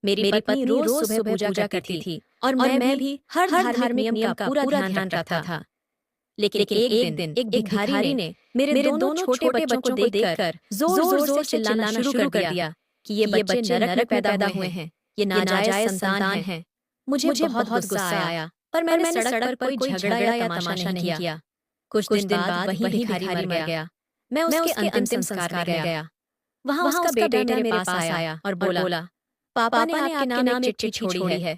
मेरी पत्नी रोज सुबह पूजा करती थी और मैं भी हर धार्मिक नियम का पूरा ध्यान रखता था। लेकिन एक दिन एक भिखारी ने मेरे दोनों छोटे बच्चों को देखकर जोर जोर से चिल्लाना शुरू कर दिया कि ये बच्चे नरक में पैदा हुए हैं, ये नाजायज संतान है। मुझे बहुत गुस्सा आया, पर मैंने सड़क पर कोई झगड़ा या तमाशा नहीं किया। कुछ दिन बाद वही भिखारी मर गया। मैं उसके अंतिम संस्कार में गया। वहाँ उसका बेटा मेरे पास आया और बोला, पापा ने आपके नाम एक चिट्ठी छोड़ी है।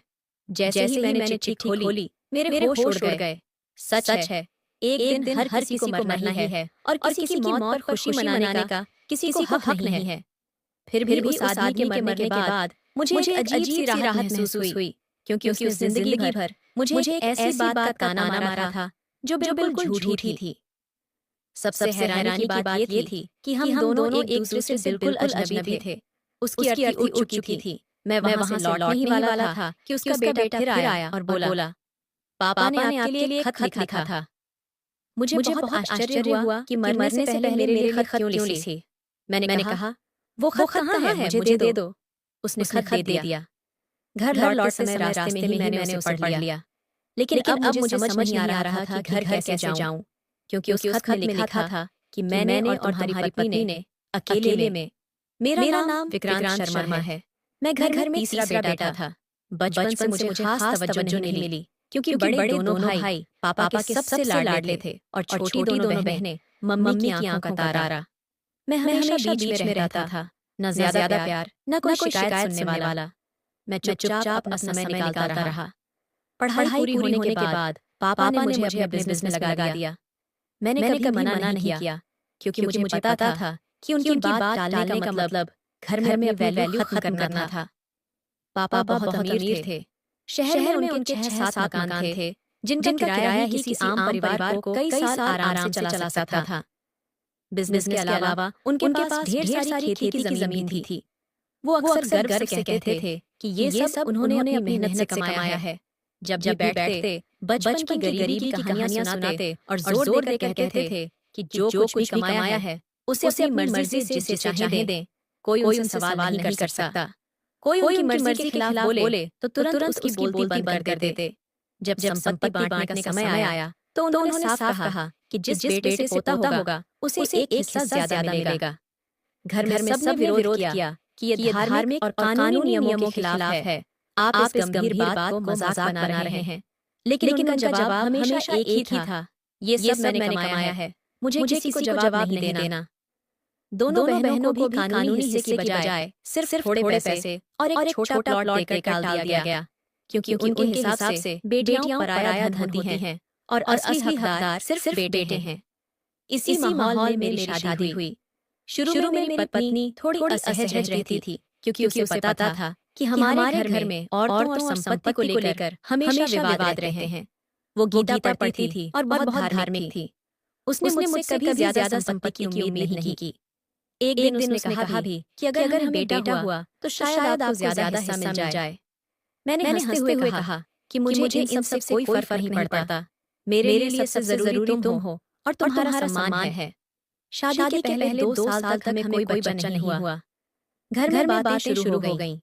जैसे ही मैंने चिट्ठी खोली, मेरे होश उड़ गए। सच है, एक दिन हर किसी को मरना ही है और किसी की मौत पर खुशी मनाने का किसी को हक नहीं है। फिर भी उस आदमी के मरने के बाद मुझे एक अजीब सी राहत महसूस हुई, क्योंकि उसने जिंदगी भर मुझे एक ऐसी बात का ताना मारा था जो बिल्कुल झूठी थी। सबसे हैरानी की बात ये थी कि हम दोनों एक दूसरे से बिल्कुल अजनबी थे। उसकी अर्थी उठ चुकी थी। मैं वहां से लौटने ही वाला था कि उसका बेटा फिर आया और बोला, पापा ने आपके लिए खत लिखा था। मुझे बहुत आश्चर्य हुआ कि मरने से पहले मेरे लिए खत क्यों लिखी। मैंने कहा, वो खत कहाँ है, मुझे दे दो। उसने खत दे दिया। घर लौटते समय रास्ते में ही मैंने उसे पढ़ लिया। लेकिन अब मुझे समझ नहीं आ रहा था कि घर कैसे जाऊं, क्योंकि उस खत में लिखा था कि मैंने और तुम्हारी पत्नी ने अकेले में। मेरा नाम विक्रांत शर्मा है। मैं घर में तीसरा बेटा था। बचपन से मुझे खास तवज्जो नहीं मिली, क्योंकि बड़े दोनों भाई पापा के सबसे लाडले थे और छोटी दोनों बहनें मम्मी की आंखों का तारा। मैं हमेशा बीच में रहता था, न ज्यादा प्यार, न कोई शिकायत सुनने वाला। मैं चुपचाप अपना समय निकालता रहा। पढ़ाई पूरी होने के बाद पापा ने मुझे अपने बिजनेस में लगा दिया। मैंने कभी मना नहीं किया, क्योंकि मुझे पता था कि उनकी बात टालने का मतलब घर में अपनी वैल्यू खत्म करना था। पापा बहुत अमीर थे। शहर में उनके 6-7 मकान थे, जिनका किराया ही किसी आम परिवार को कई साल आराम से चला सकता था। बिजनेस के अलावा उनके पास ढेर सारी खेती की जमीन थी। वो अक्सर गर्व से कहते थे कि ये सब उन्होंने अपनी मेहनत से कमाया है। जब भी बैठते बचपन की गरीबी की कहानियां सुनाते और जोर देकर कहते थे कि जो कुछ भी कमाया है उसे अपनी मर्जी से जिसे चाहे दें, कोई उनसे सवाल नहीं कर सकता। कोई उनकी मर्जी के खिलाफ बोले तो तुरंत उसकी बोलती बंद कर देते। जब संपत्ति बांटने का समय आया तो उन्होंने साफ कहा कि जिस बेटे से पोता होगा उसे एक हिस्सा ज्यादा मिलेगा। घर में सबने विरोध किया कि ये धार्मिक और कानूनी नियमों के खिलाफ है। आप इस गंभीर बात को मजाक बना रहे हैं। लेकिन उनका जवाब हमेशा एक ही था, ये सब मैंने कमाया है, मुझे किसी को जवाब नहीं देना। दोनों बहनों को भी कानूनी हिस्से की बजाय सिर्फ थोड़े पैसे और एक छोटा प्लॉट देकर टाल दिया गया, क्योंकि उनके हिसाब से बेटियां पराया धन होती हैं और असली हकदार सिर्फ बेटे हैं। इसी माहौल में मेरी शादी हुई। शुरू में मेरी पत्नी थोड़ी असहज रहती थी, क्योंकि उसे पता था कि हमारे घर में औरतों और संपत्ति को लेकर हमेशा विवाद रहते हैं। वो गीता पढ़ती थी और बहुत धार्मिक थी। उसने मुझसे कभी ज्यादा संपत्ति की उम्मीद नहीं की। एक दिन उसने कहा भी कि अगर हमें बेटा हुआ तो शायद आपको ज्यादा हिस्सा मिल जाए। मैंने हंसते हुए कहा कि मुझे इन सब से कोई फर्क नहीं पड़ता। मेरे लिए सबसे जरूरी तुम हो और तुम्हारा सम्मान है। शादी के पहले 2 साल तक हमें कोई बच्चा नहीं हुआ। घर में बातें शुरू हो गईं।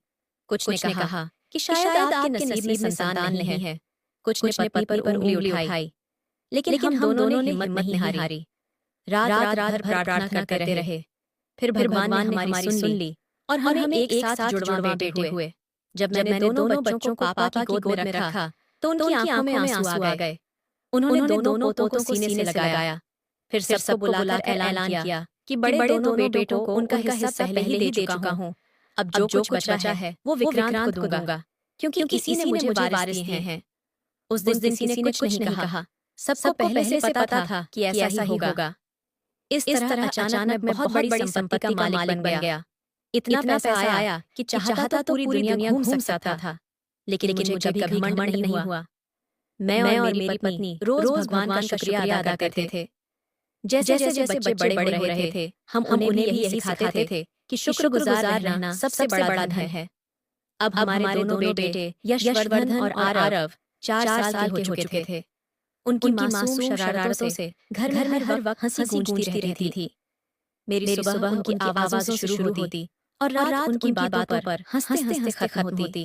कुछ ने कहा कि शायद आपके नसीब में संतान नहीं है। कुछ ने पत्नी पर उंगली उठाई। लेकिन हम दोनों ने हिम्मत नहीं हारी। रात भर प्रार्थना करते रहे। फिर भगवान ने हमारी सुन ली और हमें एक साथ जुड़वा बेटे हुए। जब मैंने दोनों बच्चों को पापा की गोद में रखा तो उनकी आंखों में आंसू आ गए। उन्होंने दोनों पोतों को सीने से लगाया। फिर सबको बुलाकर ऐलान किया कि बड़े दोनों बेटों को उनका हिस्सा पहले ही दे चुका हूँ। अब जो कुछ बचा है वो विक्रांत को दूंगा, क्योंकि इसी ने मुझे वारिस दिए हैं। उस दिन किसी ने कुछ नहीं कहा। सबको पहले से पता था कि ऐसा ही होगा। इस तरह अचानक मैं बहुत बड़ी संपत्ति का मालिक बन गया। इतना पैसा आया कि चाहता तो पूरी दुनिया घूम सकता था, लेकिन मुझे कभी घमंड नहीं हुआ। मैं और मेरी पत्नी रोज भगवान का शुक्रिया अदा करते थे। जैसे जैसे बच्चे बड़े हो रहे थे, हम उन्हें भी यही सिखाते थे कि शुक्रगुजार रहना सबसे बड़ा धन है। अब हमारे दोनों बेटे यशवर्धन और आरव 4 साल के हो चुके थे। उनकी मासूम शरारतों से घर में हर वक्त हंसी गूंजती रहती थी। मेरी सुबह उनकी आवाजों से शुरू होती और रात उनकी बातों पर हंसते हंसते खत्म होती।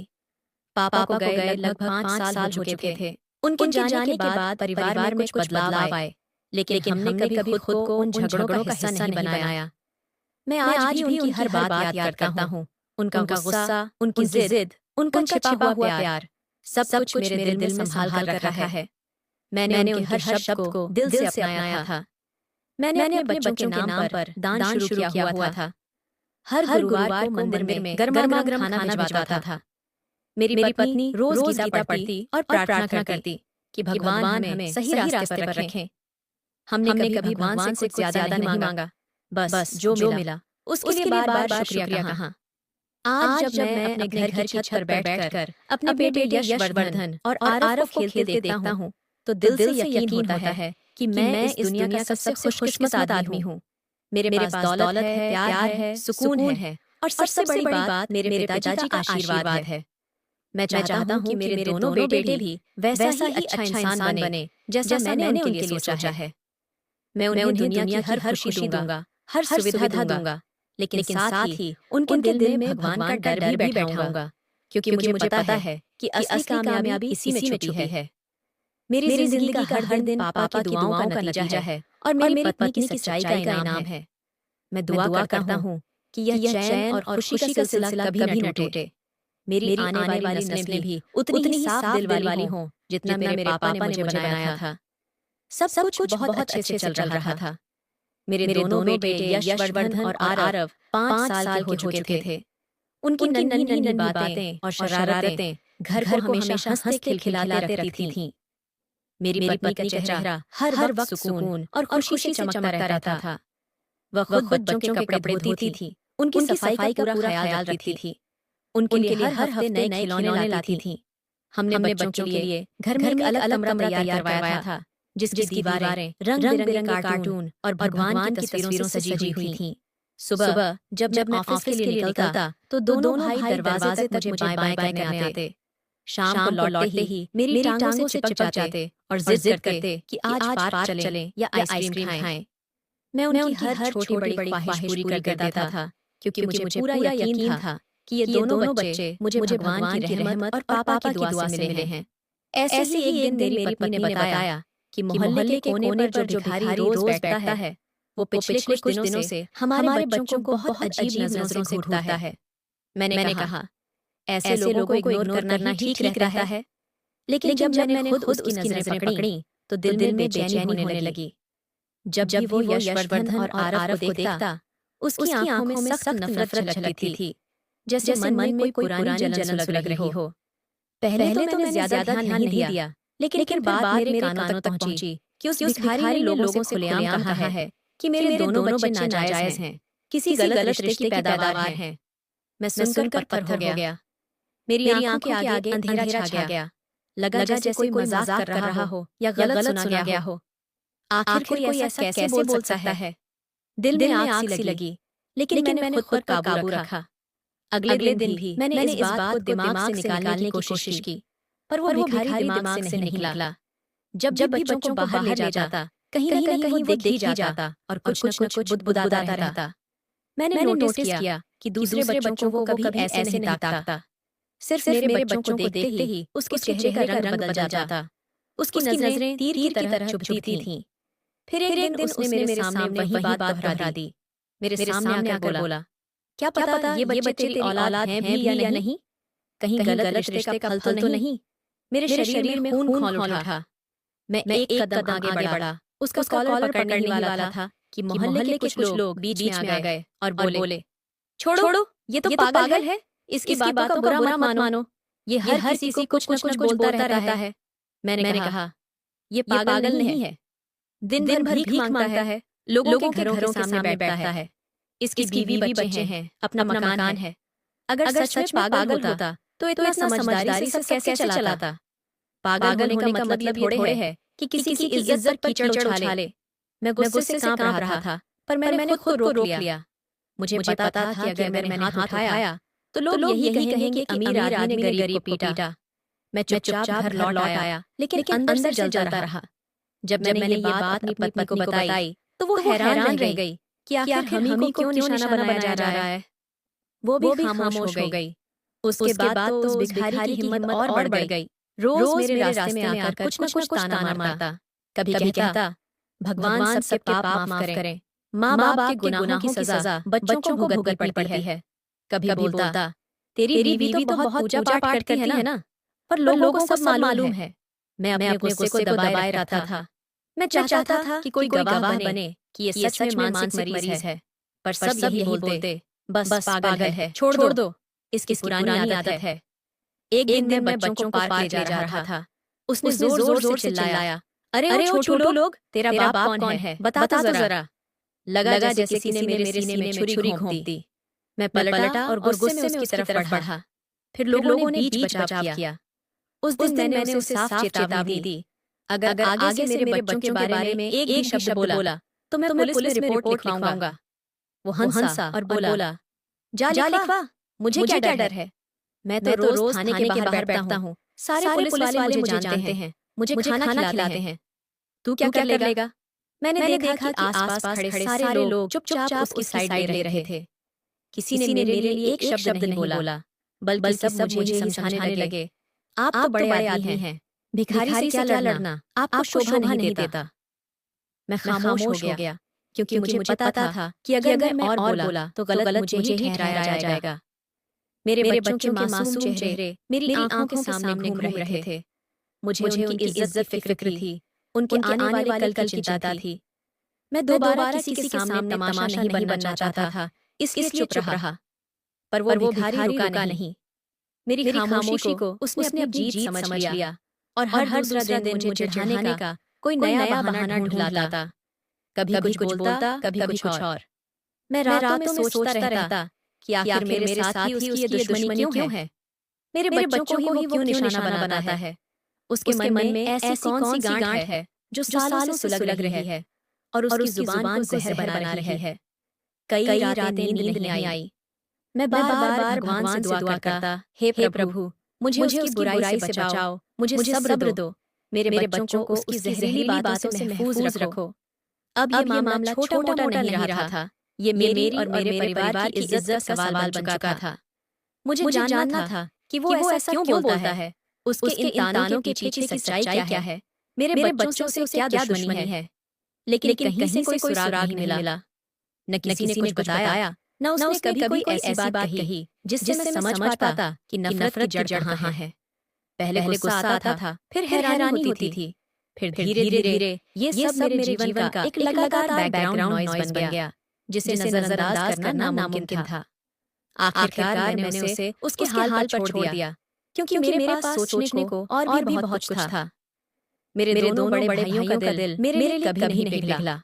पापा को गए लगभग 5 साल हो चुके थे। उनके जाने के बाद परिवार में कुछ बदलाव आए, लेकिन हमने कभी खुद को उन झगड़ों का हिस्सा नहीं बनाया। मैं आज भी उनकी हर बात याद करता हूँ। उनका गुस्सा, उनकी जिद, उनका छिपा हुआ प्यार, सब कुछ मेरे दिल में संभाल कर रखा है। मैंने उनके हर शब्द को दिल से अपनाया था। मैंने अपने बच्चों के नाम पर दान शुरू किया हुआ था। हर गुरुवार को मंदिर में गरमा गरम खाना भिजवाता था। मेरी पत्नी रोज गीता पढ़ती और प्रार्थना करती कि भगवान हमें सही रास्ते पर रखें। हमने कभी भगवान से कुछ ज्यादा नहीं मांगा, बस जो मिला उसके लिए बार-बार शुक्रिया कहा। आज जब मैं अपने घर की छत पर बैठकर अपने बेटे यशवर्धन और आरव को खेलते देखता हूँ, तो दिल से यकीन होता है कि मैं इस दुनिया का सबसे खुशकिस्मत आदमी हूँ। मेरे पास दौलत है, प्यार है, सुकून है और सबसे बड़ी बात मेरे पिताजी का आशीर्वाद है। मैं चाहता हूँ कि मेरे दोनों बेटे भी वैसा ही अच्छा इंसान बने जैसा मैंने उनके लिए सोचा है। मैं उन्हें दुनिया की हर खुशी दूंगा, हर सुविधा दूंगा, लेकिन साथ ही उनके दिल में भगवान का डर भी बैठाऊंगा, क्योंकि मुझे पता है कि असली कामयाबी इसी में छुपी है। मेरी जिंदगी का हर दिन पापा की दुआओं का नतीजा है और मेरी पत्नी की सच्चाई का इनाम है। मैं दुआ करता हूँ कि यह चैन और खुशी का सिलसिला कभी न टूटे। मेरी आने वाली नस्लें भी उतनी ही साफ दिल वाली हों जितना मेरे पापा ने मुझे बनाया था। सब कुछ बहुत अच्छे से चल रहा था। मेरे दोनों बेटे यशवर्धन और आरव 5 साल के हो चुके थे। उनकी नन्ही बातें और शरारतें घर को हमेशा हंसते खिलखिलाते रखती थीं। मेरी पत्नी का चेहरा हर वक्त सुकून और खुशी से चमकता रहता था। वह खुद बच्चों के कपड़े धोती थी, उनकी सफाई का पूरा ख्याल रखती थी, उनके लिए हर हफ्ते नए खिलौने लाती थी। हमने बच्चों के लिए घर में एक अलग कमरा तैयार करवाया था, जिसकी दीवारें रंग-बिरंगे कार्टून और भगवान की तस्वीरों से सजी हुई थीं। सुबह जब मैं ऑफिस के लिए निकलता तो दोनों भाई दरवाजे तक मुझे बाय करने आते। शाम को लौटते ही मेरी टांगों से चिपक जाते और जिद करते कि आज पार्क चलें या आइसक्रीम खाएं। मैं उनकी हर छोटी बड़ी ख्वाहिश पूरी कर देता था, क्योंकि मुझे पूरा यकीन था कि ये दोनों बच्चे मुझे भगवान की रहमत और पापा की दुआ से मिले हैं। ऐसे ही एक दिन मेरी पत्नी ने बताया कि मोहल्ले के कोने पर जो भिखारी रोज बैठता है, वो पिछले कुछ दिनों से हमारे बच्चों को बहुत अजीब नजरों से घूरता है। मैंने कहा, ऐसे लोगों को इग्नोर करना ही ठीक रहता है। लेकिन जब मैंने खुद उसकी नजरें पकड़ी तो दिल में बेचैनी होने लगी। जब भी वो यशवर्धन और आरव को देखता, उसकी आंखों में सख्त नफरत झलकती थी, जैसे मन में कोई पुरानी जलन सुलग रही हो। पहले तो मैंने ज्यादा ध्यान नहीं दिया, लेकिन फिर बात मेरे कानों तक पहुंची कि उस भिखारी ने लोगों से खुलेआम कहा है कि मेरे दोनों बच्चे नाजायज हैं, किसी गलत रिश्ते की पैदावार हैं। मैं सुनकर पत्थर हो गया। मेरी आंखों के आगे अंधेरा छा गया। लगा जैसे कोई मजाक कर रहा हो या गलत सुना गया हो। आखिर कोई ऐसा कैसे बोल सकता है? दिल में आग सी लगी, लेकिन मैंने खुद पर काबू रखा। अगले दिन भी मैंने इस बात को दिमाग से निकालने की कोशिश की, पर वो भिखारी दिमाग से नहीं निकला। जब भी बच्चों को बाहर ले जाता, कहीं न कहीं वो देख ही जाता और कुछ न कुछ बुदबुदाता रहता। मैंने नोटिस किया कि दूसरे बच्चों को कभी ऐसे नहीं ताकता। सिर्फ मेरे बच्चों को देखते ही उसके चेहरे का रंग बदल जाता। उसकी नजरें तीर की तरह चुभती थीं। फिर एक दिन उसने मेरे सामने वही बात दोहरा दी। मेरे सामने आकर बोला, क्या पता ये बच्चे तेरी औलाद हैं भी या नहीं? कहीं गलत रिश्ते का फल तो नहीं? मेरे शरीर में खून खौल उठा। मैं एक कदम आगे बढ़ा। उसका कॉलर पकड़ने ही वाला था कि मोहल्ले के कुछ लोग बीच में आ गए और बोले, छोड़ो, ये तो पागल है। इसकी बातों का बुरा मत मानो। ये हर किसी को कुछ न कुछ बोलता रहता है। मैंने कहा, ये पागल नहीं है। दिन भर भीख मांगता है, लोगों के घरों के सामने बैठता है। इसकी बीवी बच्चे हैं, अपना मकान है। अगर सच में पागल होता तो इतना समझदारी से कैसे चलाता? पागल होने का मतलब ये थोड़े है कि किसी की इज्जत पर कीचड़ उछाले। मैं गुस्से से कांप रहा था, पर मैंने खुद को रोक लिया। मुझे पता था कि अगर मैंने हाथ उठाया तो लोग यही कहेंगे कि अमीर आदमी ने गरीब को पीटा। मैं चुपचाप घर लौट आया, लेकिन अंदर से जलता रहा। जब मैंने ये बात अपनी पत्नी को बताई तो वो हैरान रह गई कि आखिर हम ही को क्यों निशाना बनाया जा रहा है। वो भी खामोश हो गई। उसके बाद तो उस भिखारी की हिम्मत और बढ़ गई। रोज मेरे रास्ते में आकर कुछ न कुछ ताना मारता। कभी कहता, भगवान सबके पाप माफ करें, माँ बाप के गुनाहों की सजा बच्चों को भुगतनी पड़ती है। कभी बोलता, तेरी बीवी तो बहुत पूजा पाठ करती है ना, पर लोगों को सब मालूम है। मैं अपने गुस्से को दबाए रखता था। मैं चाहता था कि कोई गवाह बने कि ये सच में मानसिक मरीज है, पर सब यही बोलते, बस पागल है, छोड़ दो, इसकी पुरानी आदत है। एक दिन मैं बच्चों को पार्क ले जा रहा था। उसने जोर जोर से चिल्लाया, अरे ओ छोटू लोग, तेरा बाप कौन है, बता तो जरा। लगा जैसे किसी ने मेरे सीने में छुरी घोंप दी। मैं पलटा और गुस्से में उसकी तरफ बढ़ा। फिर लोगों ने बीच बचाव किया। उस दिन मैंने उसे साफ चेतावनी दी, अगर आगे से मेरे बच्चों के बारे में एक भी शब्द बोला तो मैं पुलिस में रिपोर्ट लिखवाऊंगा। वो हंसा और बोला, जा लिखवा, मुझे क्या डर है। मैं तो रोज थाने के बाहर बैठता हूँ, सारे पुलिस वाले मुझे जानते हैं, मुझे खाना खिलाते हैं। तू क्या कर लेगा। मैंने देखा कि आसपास खड़े सारे लोग चुपचाप उसकी साइड ले रहे थे। किसी ने मेरे लिए एक शब्द नहीं बोला, बल्कि सब मुझे ही समझाने लगे, आप तो बड़े आदमी हैं, भिखारी से क्या लड़ना, आपको शोभा नहीं देता। मैं खामोश हो गया, क्योंकि मुझे पता था कि अगर मैं और बोला तो गलत मुझे ही ठहराया जाएगा। मेरे बच्चों के मासूम चेहरे मेरी आंखों के सामने घूम रहे थे। मुझे उनकी इज्जत की फिक्र थी, उनके आने वाले कल की चिंता थी। मैं दोबारा किसी के सामने तमाशा नहीं बनना चाहता था, इसलिए चुप रहा। पर वो भिखारी रुका नहीं। मेरी खामोशी को उसने अपनी जीत समझ लिया और हर दूसरा दिन मुझे चढ़ाने का कोई नया बहाना ढूंढ लाता। कभी कुछ बोलता, कभी कुछ और। मैं रातों में सोचता रहता कि आखिर मेरे साथ ही उसकी ये दुश्मनी क्यों है। मेरे बच्चों को ही वो क्यों निशाना बनाता है। उसके मन में ऐसी कौन सी गांठ है जो सालों से सुलग रही है और उसकी जुबान को जहर बना रही है। कई रातें नींद नहीं आई। मैं बार-बार भगवान से दुआ करता, हे प्रभु, मुझे उसकी बुराई से बचाओ, मुझे सब्र दो, मेरे बच्चों को उसकी जहरीली बातों से महफूज रखो। अब ये मामला छोटा-मोटा नहीं रहा था, ये मेरी और मेरे परिवार की इज्जत का सवाल बन चुका था। मुझे जानना था कि वो ऐसा क्यों बोलता है, उसके इन तानों के पीछे की सच्चाई क्या है, मेरे बच्चों से क्या दुश्मनी है। लेकिन कहीं से कोई सुराग नहीं मिला। न किसी ने कुछ बताया, न उसने कभी कोई ऐसी बात कही जिससे मैं समझ पाता कि नफरत की जड़ कहाँ है। पहले गुस्सा आता था, फिर हैरानी होती थी, फिर धीरे-धीरे ये सब मेरे जीवन का एक लगातार बैकग्राउंड नॉइज बन गया, जिसे नजरअंदाज करना नामुमकिन था। आखिरकार मैंने उसे उसके हाल पर छोड़ दिया, क्योंकि मेरे पास सोचने को और भी बहुत कुछ था। मेरे दोनों बड़े भाइयों का दिल मेरे लिए कभी नहीं पिघला।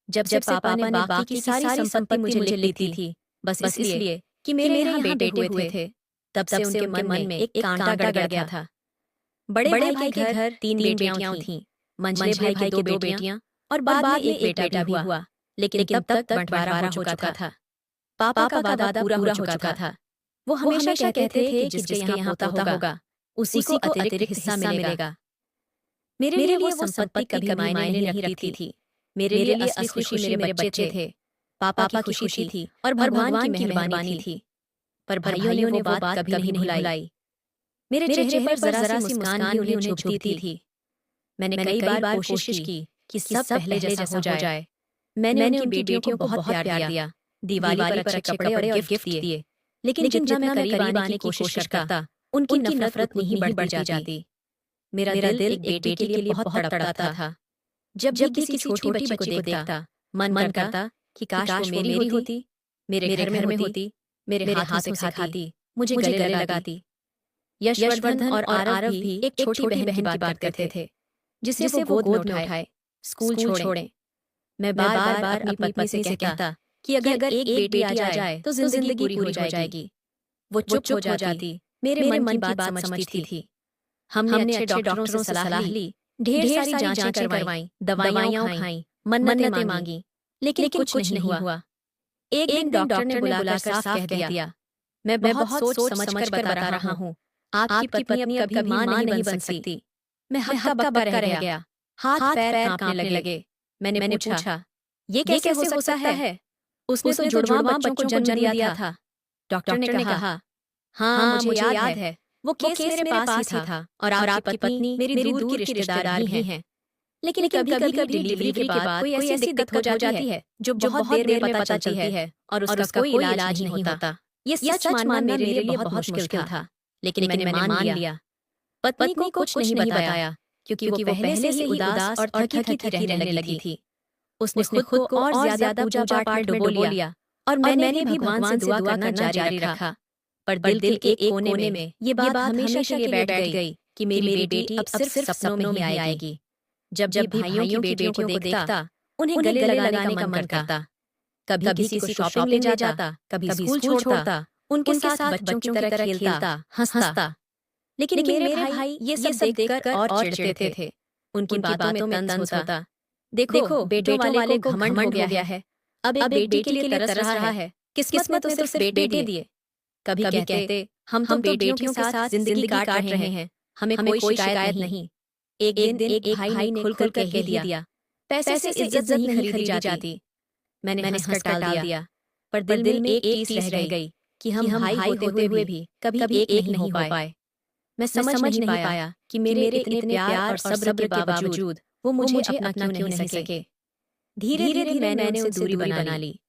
जब से पापा ने बाकी की सारी संपत्ति मुझे लिखी थी, बस इसलिए कि मेरे यहाँ बेटे हुए थे, तब से उनके मन में एक कांटा गड़ गया था। बड़े भाई के घर 3 बेटियां थीं, मंझले भाई की 2 बेटियां और बाद में एक बेटा भी हुआ, लेकिन तब तक बंटवारा हो चुका था। पापा का वादा पूरा हो चुका था। वो हमेशा कहते थे कि जिसके यहाँ होता होगा, उसी को अतिरिक्त हिस्सा मिलेगा। मेरे लिए वो संपत्ति कभी मायने नहीं रखती थी। मेरे लिए असली खुशी मेरे बच्चे थे, पापा की खुशी थी और भगवान की मेहरबानी थी। पर भाइयों ने वो बात कभी नहीं भुलाई। मेरे चेहरे पर जरा सी मुस्कान भी उन्हें छुपती थी। मैंने कई बार कोशिश की कि सब पहले जैसा हो जाए। मैंने उनकी बेटियों को बहुत प्यार दिया, दिवाली पर अच्छे कपड़े और गिफ्ट दिए, लेकिन जितना मैं करीब आने की कोशिश करता, उनकी नफरत नहीं बढ़ती जाती। मेरा दिल एक बेटे के लिए बहुत तड़पता था। जब किसी छोटी बच्ची को देखता, मन करता कि काश वो मेरी होती, मेरे घर में होती, मेरे हाथों से खाती, मुझे गले लगाती। यशवर्धन और आरव भी एक छोटी बहन की बात करते थे, जिसे वो गोद में उठाए, स्कूल छोड़े। मैं बार अपनी पत्नी से कहता कि अगर एक बेटी आ जाए तो जिंदगी पूरी हो जाएगी। वो चुप हो जाती, मेरे मन की बात समझती थी। हमने अच्छे डॉक्टरों से सलाह ली, ढेर सारी जांचें करवाईं, दवाइयां खाईं, मन्नतें मांगी, लेकिन कुछ नहीं हुआ। एक दिन डॉक्टर ने बुलाकर साफ कह दिया, मैं बहुत सोच समझ कर बता रहा हूँ, आपकी पत्नी अब कभी माँ नहीं बन सकती। मैं हक्का बक्का रह गया, हाथ पैर कांपने लगे। मैंने पूछा, ये कैसे हो सकता है? उसने तो जुड़वा बच्चों को जन्म दिया था। डॉक्टर ने कहा, हाँ, मुझे याद है। वो केस मेरे पास ही था और आपकी पत्नी मेरी दूर की रिश्तेदार भी हैं। लेकिन कभी-कभी डिलीवरी के बाद कोई ऐसी दिक्कत हो जाती है जो बहुत देर में पता चलती है और उसका कोई इलाज नहीं होता। ये सच मानना मेरे लिए बहुत मुश्किल था, लेकिन मैंने मान लिया। पत्नी को कुछ नहीं बताया क्योंकि वो पहले से ही उदास और थकी-थकी रहने लगी थी। उसने खुद को और ज्यादा पूजा पाठ में डुबो लिया और मैंने भी भगवान से दुआ करना जारी रखा। पर दिल के एक कोने में ये बात हमेशा के लिए बैठ गई कि मेरी बेटी अब सिर्फ सपनों में ही आएगी। जब भी भाइयों की बेटियों को देखता, उन्हें गले लगाने का मन करता। कभी किसी को शॉपिंग ले जाता, कभी स्कूल छोड़ता, उनके साथ बच्चों की तरह खेलता, हंसता। लेकिन मेरे भाई ये सब देखकर और चिढ़ते थे। उनकी बातों में तंज होता। देखो, बेटों वाले को घमंड हो गया है। अब एक बेटी के लिए तरस रहा है। किस्मत तो सिर्फ बेटे दिए। कभी कहते, हम तो बेटियों के साथ जिंदगी काट रहे हैं, हमें कोई शिकायत नहीं। एक दिन एक भाई ने खुलकर कह दिया, पैसे से इज्जत नहीं खरीदी जाती। मैंने हंसकर टाल दिया, पर दिल में एक टीस रह गई कि हम भाई होते हुए भी कभी एक नहीं हो पाए। मैं समझ नहीं पाया कि मेरे इतने प्यार और सब्र के बावजूद वो मुझे अपना क्यों नहीं सके। धीरे धीरे मैंने उनसे दूरी बना ली।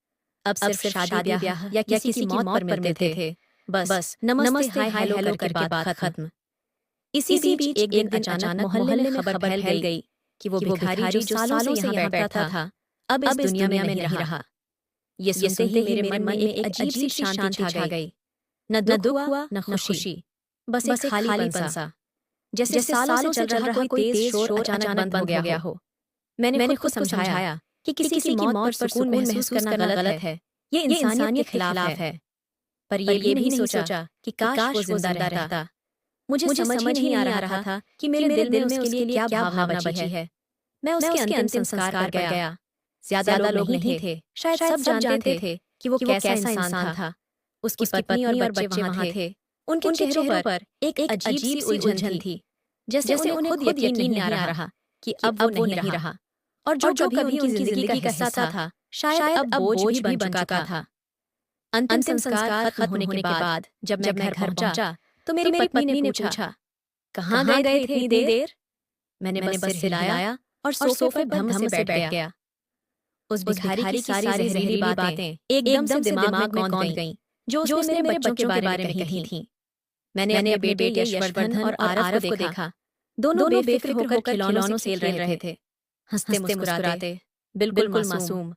अब सिर्फ शादी ब्याह या किसी की मौत पर मिलते थे। बस नमस्ते हाय हेलो करके बात खत्म। इसी बीच एक दिन अचानक मोहल्ले में खबर फैल गई कि वो भिखारी जो सालों से यहाँ बैठा था, अब इस दुनिया में नहीं रहा। ये सुनते ही मेरे मन में एक अजीब सी शांति छा गई। न दुख हुआ न खुशी, बस एक खालीपन सा, जैसे सालों से चल रहा कोई तेज शोर अचानक बंद हो गया हो। मैंने खुद को समझाया कि किसी की मौत पर सुकून महसूस करना गलत है, ये इंसानियत के खिलाफ है। पर ये भी नहीं सोचा कि काश वो जिंदा रहता। मुझे समझ ही नहीं आ रहा था कि मेरे दिल में उसके लिए क्या भावना बची है। मैं उसके अंतिम संस्कार पर गया। ज्यादा लोग नहीं थे, शायद सब जानते थे कि वो कैसा इंसान था। उसकी पत्नी और बच्चे वहां थे। उनके चेहरों पर एक अजीब सी उलझन थी, जैसे उन्हें खुद यकीन नहीं आ रहा कि अब वो नहीं रहा। और जो कभी उनकी जिंदगी का हिस्सा था, शायद अब बोझ भी बन चुका था। अंतिम संस्कार खत्म होने के बाद जब मैं घर पहुंचा तो मेरी पत्नी ने पूछा, कहाँ गए थे इतनी देर? मैंने बस सिर हिलाया और सोफे पर धम से बैठ गया। उस भिखारी की सारी जहरीली बातें एकदम से दिमाग में कौंध गईं, जो उसने मेरे बच्चों के बारे में कही थीं। मैंने अपने बेटे यशवर्धन और आरव को देखा। दोनों बेफिक्र होकर खिलौनों से खेल रहे थे, हंसते मुस्कुराते, बिल्कुल मासूम।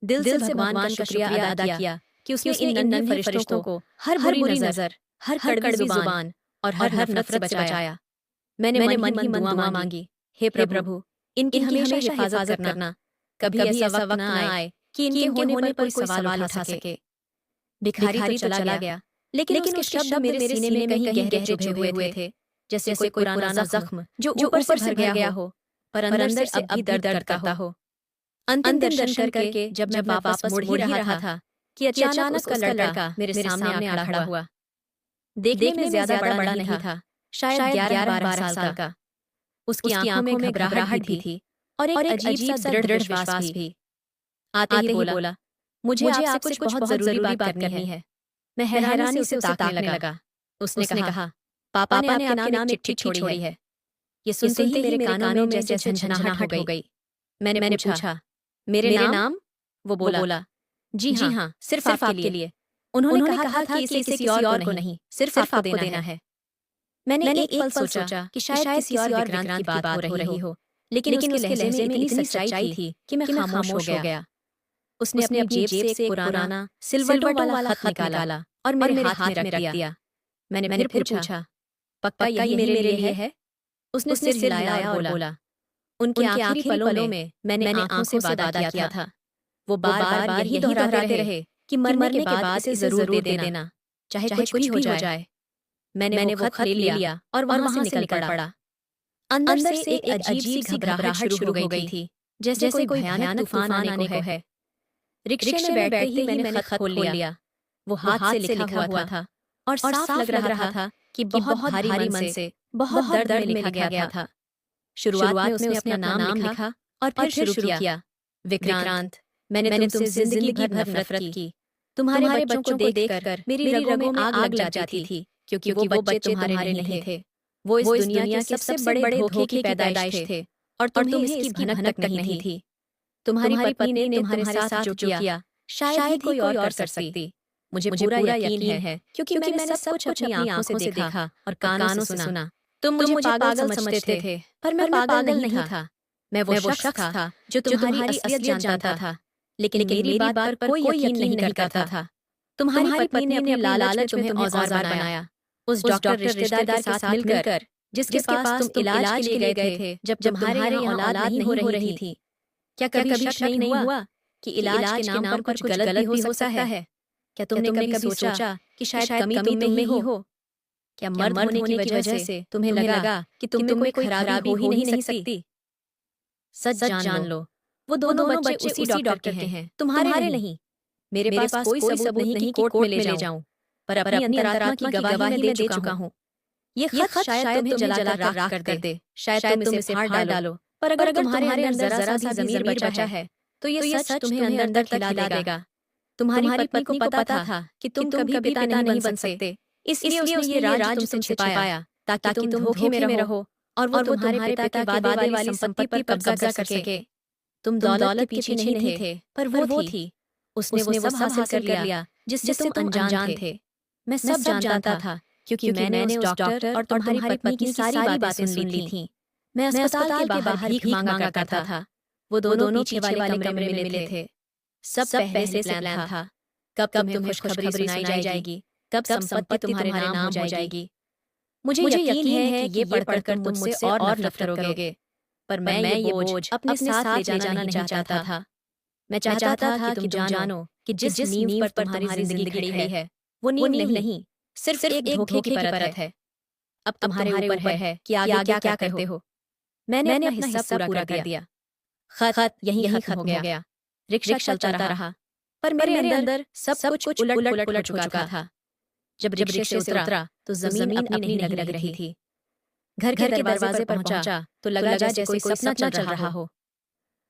दिल से भगवान का शुक्रिया अदा किया कि उसने इन नन्हे फरिश्तों को हर बुरी नजर, हर कड़वी जुबान और हर नफरत से बचाया। मैंने मन ही मन दुआ मांगी, हे प्रभु, इनकी हमेशा हिफाजत करना। कभी ऐसा वक्त न आए कि इनके होने पर कोई सवाल उठा सके। भिखारी तो चला गया, लेकिन उसके शब्द मेरे सीने में कहीं गहरे चुभे हुए थे, जैसे कोई पुराना जख्म जो ऊपर से भर गया हो, पर अंदर से अब भी दर्द करता हो। अंतिम दर्शन करके जब मैं वापस मुड़ ही रहा था कि अचानक उसका लड़का मेरे सामने आ खड़ा हुआ। देखने में ज्यादा बड़ा नहीं था, शायद 11-12 साल का। उसकी आंखों में घबराहट भी थी और एक अजीब सा दृढ़ विश्वास भी। आते ही बोला, मुझे आपसे कुछ बहुत जरूरी बात करनी है। मैं हैरानी से उसे ताकने लगा। उसने कहा, पापा ने आपके नाम एक चिट्ठी छोड़ी है। ये सुनते ही मेरे कानों में जैसे झंझनाहट हो गई। मैंने पूछा, मेरे नाम? वो बोला, जी हाँ, सिर्फ आपके लिए। उन्होंने कहा था कि इसे किसी और को नहीं, सिर्फ आपको देना है। मैंने एक पल सोचा कि शायद किसी और विक्रांत की बात हो रही हो, लेकिन उसके लहजे में इतनी सच्चाई थी कि मैं खामोश हो गया। उसने अपनी जेब से एक पुराना सिलवटों वाला खत निकाला और मेरे हाथ में रख दिया। मैंने फिर पूछा, पक्का यही मेरे लिए है? उसने सिर हिलाया और बोला, उनके आखिरी पलों में मैंने आंखों से वादा किया था। वो बार बार यही दोहराते रहे कि मरने के बाद इसे जरूर दे देना, चाहे कुछ भी हो जाए। मैंने वो खत ले लिया और वहां से निकल पड़ा। अंदर से एक अजीब सी घबराहट शुरू हो गई थी, जैसे कोई भयानक तूफान आने को है। रिक्शे में बैठते ही मैंने खत खोल लिया। वो हाथ से लिखा हुआ था और साफ लग रहा था कि बहुत भारी मन से, बहुत दर्द में लिखा गया था। शुरुआत में उसने अपना नाम लिखा और फिर शुरू किया, विक्रांत, मैंने तुमसे जिंदगी भर नफरत की, तुम्हारे बच्चों को देखकर मेरी रगों में आग लग जाती थी, क्योंकि वो बच्चे तुम्हारे नहीं थे। वो इस दुनिया के सबसे बड़े धोखे की पैदाइश थे, और तुम्हें इसकी भनक तक नहीं थी। तुम्हारी पत्नी ने तुम्हारे साथ जो किया, शायद ही कोई और कर सकती। मुझे पूरा यकीन है, क्योंकि मैंने सब कुछ अपनी आंखों से देखा और कानों से सुना। तुम मुझे पागल समझते थे, पर मैं पागल नहीं था। मैं वो शख्स था जो तुम्हारी असलियत जानता था, लेकिन मेरी बात पर कोई यकीन नहीं करता था। तुम्हारी पत्नी ने अपने लालच में तुम्हें औजार बनाया। उस डॉक्टर रिश्तेदार के साथ मिलकर, जिसके पास तुम इलाज के लिए गए थे जब तुम्हारे यहाँ औलाद नहीं हो रही थी। क्या कभी शक नहीं हुआ कि इलाज के नाम पर कुछ गलत भी हो सकता है? क्या तुमने कभी सोचा कि शायद कमी तुम में ही हो? क्या मर्द होने की वजह से तुम्हें लगा कि तुम में कोई खराबी हो ही नहीं सकती? सच जान लो, वो दोनों बच्चे उसी डॉक्टर के हैं, तुम्हारे नहीं। मेरे पास कोई सबूत नहीं कि कोर्ट में ले जाऊं, पर अपनी अंतरात्मा की गवाही मैं दे चुका हूं। ये खत शायद तुम्हें जलाकर राख कर दे, शायद तुम इसे फाड़ डालो, पर अगर तुम्हारे अंदर जरा सा ज़मीर बचा है, तो ये सच तुम्हें अंदर खिला देगा। तुम्हारी पत्नी को पता था कि तुम कभी पिता नहीं बन सकते, इसलिए उसने ये राज तुमसे छिपाया, ताकि तुम धोखे में रहो और वो तुम्हारे पिता के वादे वाली संपत्ति पर कब्जा कर सके। तुम दौलत के पीछे नहीं थे, पर वो थी। उसने वो सब हासिल कर लिया जिससे तुम अनजान थे। मैं सब जानता था, क्योंकि मैंने उस डॉक्टर और तुम्हारी पत्नी की सारी बातें सुन ली थीं। मैं अस्पताल के बाहर भीख मांगा करता था। वो दोनों पीछे वाले कमरे में मिले थे। सब पहले से प्लान था। कब तुम्हें खुशखबरी सुनाई जाएगी, कब संपत्ति तुम्हारे नाम हो जाएगी। मुझे यकीन है कि ये पढ़कर तुम मुझसे और नफरत करोगे, पर मैं ये बोझ अपने साथ ले जाना नहीं चाहता था। मैं चाहता था कि तुम जानो कि जिस नींव पर तुम्हारी जिंदगी खड़ी है, वो नींव नहीं, सिर्फ एक धोखे की परत है। अब तुम्हारे ऊपर है कि आगे क्या करते हो। मैंने अपना हिस्सा पूरा कर दिया। खत यहीं खत्म हो गया। रिक्शा चलता रहा, पर मेरे अंदर सब कुछ उलट पुलट हो चुका था। जब रिक्शे से उतरा तो जमीन अपनी नहीं लग रही थी। घर के दरवाजे पर पहुंचा तो लगा जैसे कोई सपना चल रहा हो।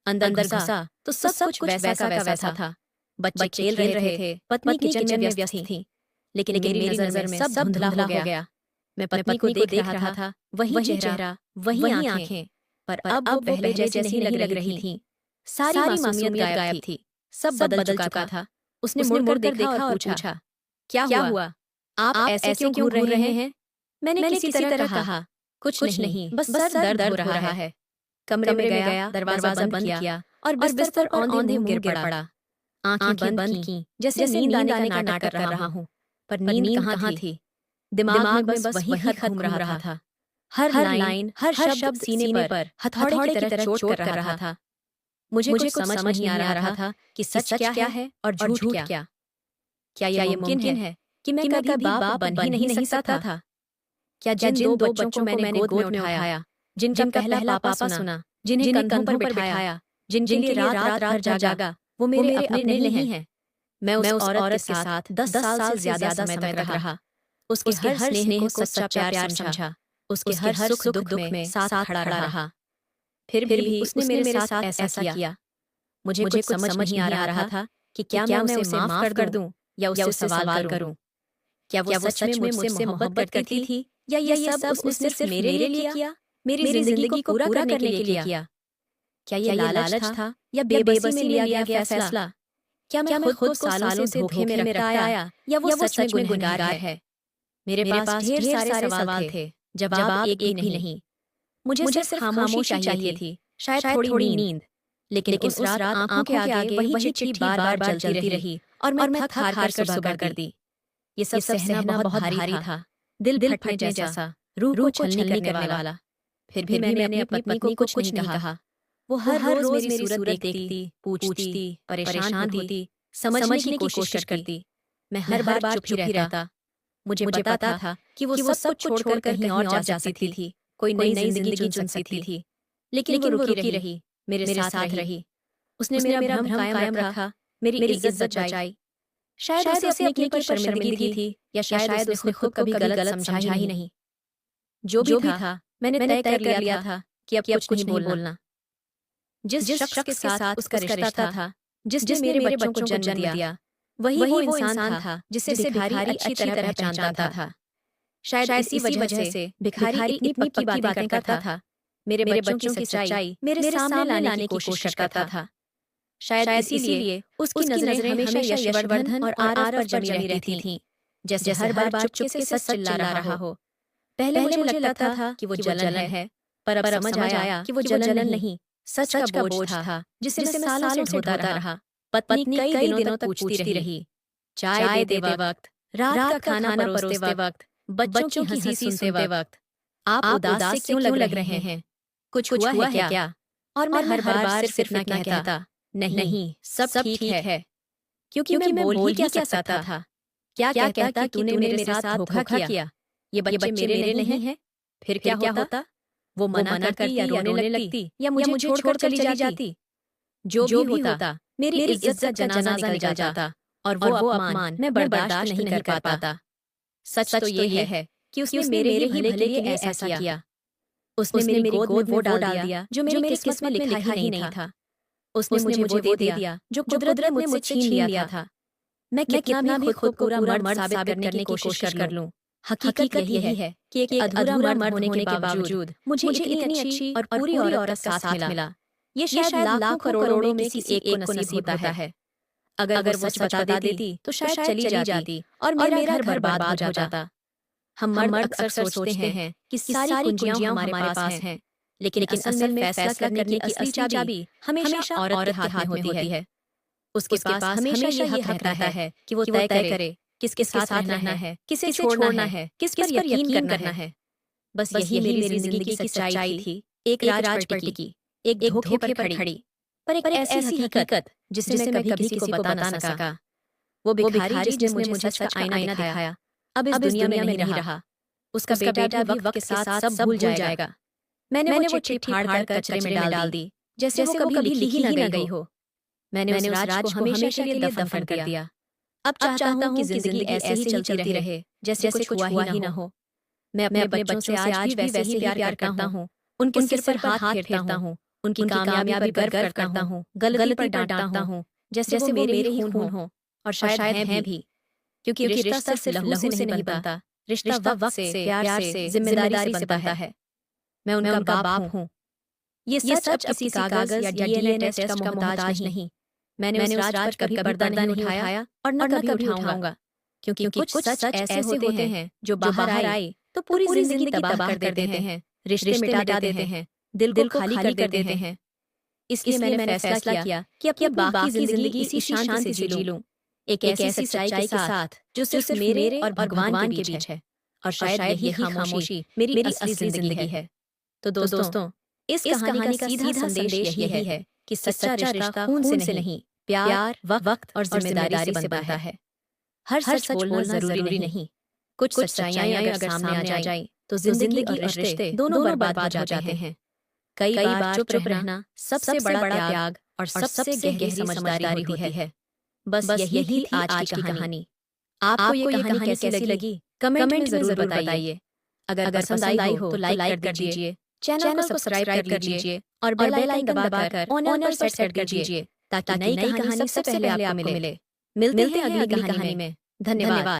अंदर घुसा तो सब कुछ वैसा का वैसा था। बच्चे खेल रहे थे, पत्नी किचन में व्यस्त थी, लेकिन मेरी नजर में सब धुंधला हो गया। मैं पत्नी को देख रहा था, वही चेहरा, वही आंखें, पर अब वो पहले जैसी नहीं लग रही थी। सारी मासूमियत गायब थी। सब बदल चुका था। उसने मुड़कर देखा और पूछा, क्या हुआ? आप ऐसे क्यों घूर रहे हैं? मैंने किसी तरह कहा, कुछ नहीं, बस सर दर्द हो रहा है। कमरे में गया, दरवाजा बंद किया और बिस्तर पर औंधे मुंह गिर पड़ा। आंखें बंद की, जैसे नींद आने का नाटक कर रहा हूँ, पर नींद कहाँ थी। दिमाग में बस वही खत घूम रहा था। हर लाइन, हर शब्द सीने पर हथौड़े की तरह चोट कर रहा था। मुझे कुछ समझ नहीं आ रहा था कि सच क्या है और झूठ क्या। क्या ये मुमकिन है कि मैं कभी बाप बन ही नहीं सकता था? क्या जिन दो बच्चों को मैंने गोद में उठाया, जिनका पहला पापा सुना, जिन्हें कंधों पर बिठाया, जिनके लिए रात रात जागा, वो मेरे अपने नहीं हैं। मैं उस औरत के साथ 10 साल से ज्यादा समय तक रहा। उसके हर स्नेह को सच्चा प्यार समझा। उसके हर सुख दुख में साथ खड़ा रहा। फिर भी उसने मेरे साथ ऐसा किया। मुझे कुछ समझ नहीं आ रहा था कि क्या मैं उसे माफ कर दूं या उससे सवाल करूं। क्या वो सच में मुझसे मोहब्बत करती थी या ये सब उसने सिर्फ मेरे लिए किया, मेरी जिंदगी को पूरा करने के लिए किया? क्या ये लालच था या बेबसी में लिया गया फैसला? क्या मैं खुद को सालों से धोखे में रखता आया या वो सच में गुनहगार है? मेरे पास ढेर सारे सवाल थे, जवाब एक भी नहीं। मुझे सिर्फ खामोशी चाहिए थी, शायद थोड़ी नींद। लेकिन उस रात आंखों के आगे वही चिट्ठी बार-बार जलती रही और मैं थक हार कर सुबह कर दी। ये सब सहना बहुत भारी था, दिल फटने जैसा, रूह को छलनी करने वाला। फिर भी मैंने अपनी पत्नी को कुछ नहीं कहा। वो हर रोज मेरी सूरत देखती, पूछती, परेशान होती, समझने की कोशिश करती। मैं हर बार चुप ही रहता। मुझे पता था कि वो सब कुछ छोड़कर कहीं और जा सकती थी, कोई नई जिंदगी चुन सकती थी। लेकिन वो रुकी रही, मेरे साथ रही। उसने मेरा भ्रम कायम रखा, मेरी इज्जत बचाई। शायद उसे अपने पर शर्मिंदगी थी या शायद उसने खुद कभी गलत समझा ही नहीं। जो भी था, मैंने तय कर लिया था कि अब कुछ नहीं बोलना। जिस शख्स के साथ उसका रिश्ता था, जिसने मेरे बच्चों को जन्म दिया, वही वो इंसान था जिसे भिखारी अच्छी तरह पहचानता था। शायद इसी वजह से भिखारी इतनी पक्की बातें करता था, मेरे बच्चों की सच्चाई मेरे सामने लाने की कोशिश करता था। शायद इसीलिए उसकी नजरें हमेशा यशवर्धन और आरव पर जमी रहती थीं, जैसे हर बार चुपके से सच चिल्ला रहा हो। पहले मुझे लगता था कि वो जलन है, पर अब समझ आया कि वो जलन नहीं, सच का बोझ था जिसे मैं सालों से ढोता रहा। पत्नी कई दिनों तक पूछती रही, चाय देते वक्त, रात का खाना परोसते वक्त, बच्चों की हंसी सुनते वक्त, आप उदास से क्यों लग रहे हैं? कुछ हुआ है क्या? और मैं हर बार सिर्फ इतना कहता, नहीं, सब ठीक है। क्योंकि मैं बोल ही क्या सकता था? क्या कहता कि तूने मेरे साथ धोखा किया? ये बच्चे मेरे नहीं हैं? फिर क्या होता? वो मना करती या रोने लगती या मुझे छोड़कर चली जाती? जो भी होता, मेरी इज्जत का जनाजा निकल जाता और वो अपमान मैं बर्दाश्त नहीं कर पाता। सच तो ये है कि उसने मेरे ही भले के लिए ऐसा किया। उसने मेरी गोद में वो डाल दिया जो मेरी किस्मत में लिखा ही नहीं था। उसने मुझे वो दे दिया जो कुदरत ने मुझसे छीन लिया था। मैं कितना भी खुद को पूरा मर्द साबित करने की कोशिश कर लूं, हकीकत यही है कि एक अधूरा मर्द होने के बावजूद मुझे इतनी अच्छी और पूरी औरत का साथ मिला। ये शायद लाखों करोड़ों में किसी एक को नसीब होता है। अगर वो सच बता देती तो शायद चली जाती और मेरा घर बर्बाद हो जाता। हम मर्द अक्सर सोचते हैं कि सारी कुंजियां हमारे पास हैं, लेकिन असल में फैसला करने की असली चाबी हमेशा औरत के हाथ में होती है। उसके पास हमेशा ये हक रहता है कि वो तय करे किसके साथ रहना है, किसे छोड़ना है, किस पर यकीन करना है। बस यही मेरी जिंदगी की सच्चाई थी, एक राज पर टिकी, एक धोखे पर खड़ी, पर एक ऐसी हकीकत जिसे मैं कभी किसी को बता ना सका। वो भिखारी जिसने मुझे सच का आईना दिखाया, अब इस दुनिया में नहीं रहा। उसका बेटा भी वक्त के साथ सब भूल जाएगा। मैंने वो चिट्ठी फाड़ कर कचरे में डाल दी, जैसे वो कभी लिखी ही ना गई हो। मैंने उस राज को हमेशा के लिए दफन कर दिया। अब चाहता हूँ कि जिंदगी ऐसे ही चलती रहे, जैसे कुछ हुआ ही ना हो। मैं अपने बच्चों से आज भी वैसे ही प्यार करता हूँ, उनके सिर पर हाथ फेरता हूँ, उनकी कामयाबी पर गर्व करता हूँ, गलती पर डांटता हूँ, जैसे वो मेरे ही खून हो। और शायद हैं भी, क्योंकि रिश्ता सिर्फ लहू से नहीं बनता, रिश्ता वक्त से, प्यार से, जिम्मेदारी से बनता है। मैं उनका बाप हूँ। ये सच अब किसी कागज या डीएनए टेस्ट का मोहताज नहीं। मैंने उस राज पर कभी पर्दा नहीं उठाया और न कभी उठाऊंगा, क्योंकि कुछ सच ऐसे होते हैं जो बाहर आए तो पूरी जिंदगी तबाह कर देते हैं, रिश्ते मिटा देते हैं, दिल को खाली कर देते हैं। इसलिए मैंने फैसला किया कि अपनी बाकी जिंदगी इसी शांति से जी लूं, एक ऐसी सच्चाई के साथ जो सिर्फ मेरे और भगवान के बीच है। और शायद यही खामोशी मेरी असली जिंदगी है। तो दोस्तों, इस कहानी का सीधा संदेश यही है कि सच्चा रिश्ता खून से नहीं, प्यार, वक्त और जिम्मेदारी से बनता है। हर सच बोलना जरूरी नहीं। कुछ सच्चाइयां अगर सामने आ जाएं, तो जिंदगी और रिश्ते दोनों बर्बाद हो जाते हैं। कई बार चुप रहना सबसे बड़ा त्याग और सबसे गहरी समझदारी होती है। बस यही थी आज की कहानी। आपको ये कहानी कैसी लगी? कमेंट में जरूर बताइए। अगर पसंद आई हो तो लाइक कर दीजिए, चैनल को सब्सक्राइब कर लीजिए और बेल आइकन दबाकर ऑल पर सेट कर दीजिए ताकि नई कहानी सबसे पहले आपको मिले। मिलते हैं अगली कहानी में। धन्यवाद।